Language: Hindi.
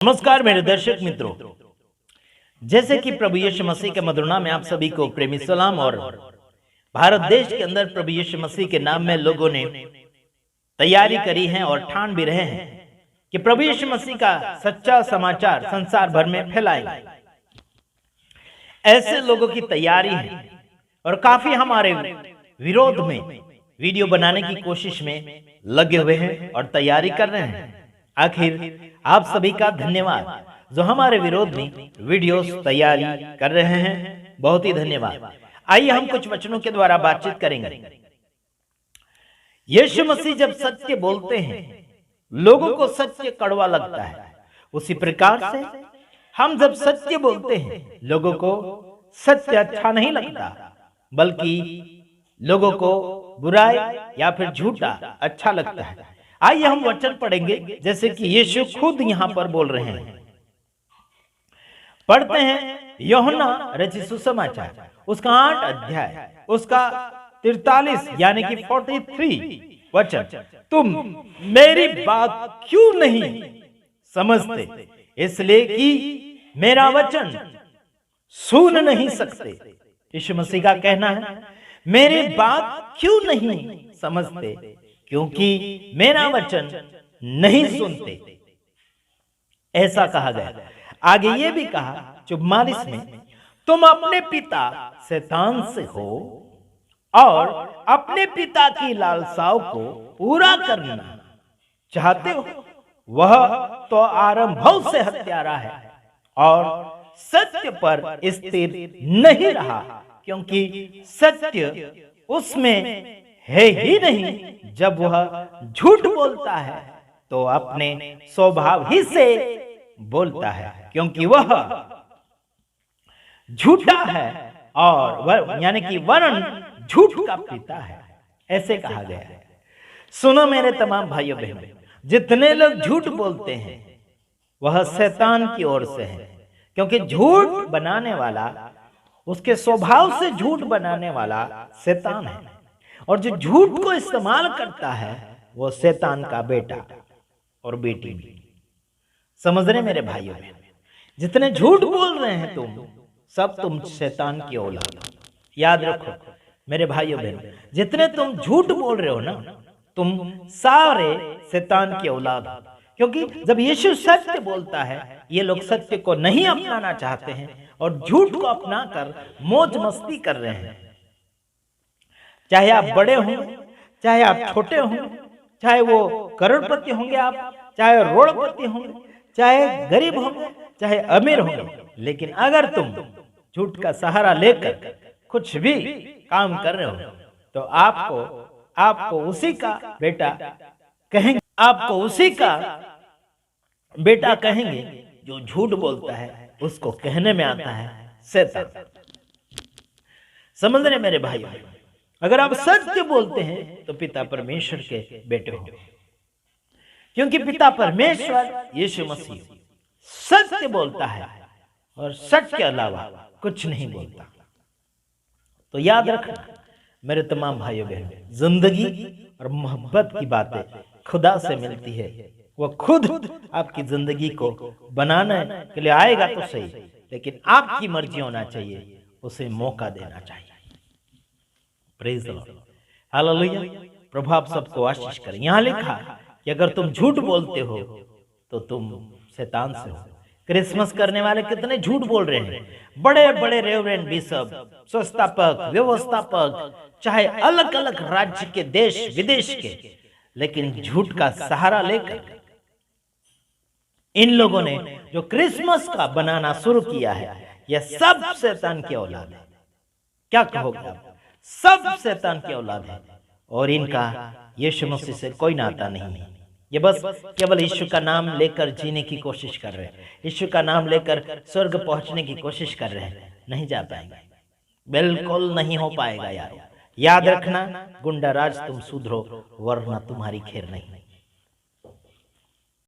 नमस्कार मेरे दर्शक मित्रों, जैसे कि प्रभु यीशु मसीह के मधुर नाम में आप सभी को प्रेमी सलाम। और भारत देश के अंदर प्रभु यीशु मसीह के नाम में लोगों ने तैयारी करी है और ठान भी रहे हैं कि प्रभु यीशु मसीह का सच्चा समाचार संसार भर में फैलाएंगे। ऐसे लोगों की तैयारी है और काफी हमारे विरोध में वीडियो बनाने की कोशिश में लगे हुए हैं और तैयारी कर रहे हैं। आखिर आप सभी का धन्यवाद जो हमारे विरोध में वीडियोस तैयारी कर रहे हैं, बहुत ही धन्यवाद। आइए हम कुछ वचनों के द्वारा बातचीत करेंगे। यीशु मसीह जब सत्य बोलते हैं लोगों को सत्य कड़वा लगता है, उसी प्रकार से हम जब सत्य बोलते हैं लोगों को सत्य अच्छा नहीं लगता, बल्कि लोगों को बुराई या फिर झूठा अच्छा लगता है। आइए हम वचन पढ़ेंगे जैसे कि यीशु खुद यहां पर बोल रहे हैं। पढ़ते हैं यूहन्ना रचित सुसमाचार उसका 8 अध्याय उसका 43 यानी कि 43 वचन। तुम मेरी बात क्यों नहीं समझते? इसलिए कि मेरा वचन सुन नहीं सकते। यीशु मसीह का कहना है मेरी बात क्यों नहीं समझते, क्योंकि मेरा वचन नहीं सुनते। ऐसा कहा गया। आगे ये भी कहा 44 में, तुम अपने पिता शैतान से हो और अपने पिता की लालसाओं को पूरा करना चाहते हो। वह तो आरंभ से हत्यारा है और सत्य पर स्थिर नहीं रहा, क्योंकि सत्य उसमें है ही नहीं। जब वह झूठ बोलता है तो अपने स्वभाव ही से बोलता है, क्योंकि वह झूठा है और यानी कि वरन झूठ का पिता है। ऐसे कहा गया है। सुनो मेरे तमाम भाइयों बहनों, जितने लोग झूठ बोलते हैं वह शैतान की ओर से है, क्योंकि झूठ बनाने वाला, उसके स्वभाव से झूठ बनाने वाला शैतान है, और जो झूठ को इस्तेमाल करता है वो शैतान का बेटा और बेटी भी। समझ रहे मेरे भाइयों बहन, जितने झूठ बोल रहे हैं तुम शैतान की औलाद। याद रखो मेरे भाइयों बहन, जितने तुम झूठ बोल रहे हो ना, तुम सारे शैतान की औलाद हो। क्योंकि जब यीशु सत्य बोलता है, ये लोग सत्य को नहीं अपनाना चाहते हैं और झूठ को अपनाकर मौज मस्ती कर रहे हैं। चाहे आप बड़े हों, चाहे आप छोटे हों, चाहे वो करोड़पति होंगे आप, चाहे रोड़पति होंगे, चाहे गरीब होंगे, चाहे अमीर होंगे, लेकिन अगर तुम झूठ का सहारा लेकर कुछ भी काम कर रहे हो तो आपको उसी का बेटा कहेंगे, आपको उसी का बेटा कहेंगे जो झूठ बोलता है। उसको कहने में आता है शैतान। समझ रहे मेरे भाई, अगर आप सत्य बोलते हैं तो पिता परमेश्वर के बेटे हो, क्योंकि पिता परमेश्वर यीशु मसीह सत्य बोलता है और सत्य के अलावा कुछ नहीं बोलता। तो याद रखना मेरे तमाम भाइयों बहनों, जिंदगी और मोहब्बत की बातें खुदा से मिलती है। वो खुद आपकी जिंदगी को बनाने के लिए आएगा तो सही, लेकिन आपकी मर्जी होना चाहिए, उसे मौका देना चाहिए। Praise the Lord, hallelujah. प्रभु आप सबको आशीष करें। यहाँ लिखा कि अगर तुम झूठ बोलते हो तो तुम शैतान से हो। क्रिसमस करने वाले कितने झूठ बोल रहे हैं। बड़े बड़े रेवरेंड बिशप, संस्थापक, व्यवस्थापक, चाहे अलग अलग राज्य के, देश विदेश के, लेकिन झूठ का सहारा लेकर इन लोगों ने जो क्रिसमस का बनाना शुरू किया है, यह सब शैतान की औलाद है। क्या कहोगे आप? सब शैतान की औलाद है और इनका यीशु मसीह से कोई नाता नहीं है। ये बस केवल यीशु का नाम लेकर जीने की कोशिश कर रहे हैं, यीशु का नाम लेकर स्वर्ग पहुंचने की कोशिश कर रहे हैं। नहीं जा पाएंगे, बिल्कुल नहीं हो पाएगा यार। याद रखना, गुंडा राज तुम सुधरो वरना तुम्हारी खैर नहीं।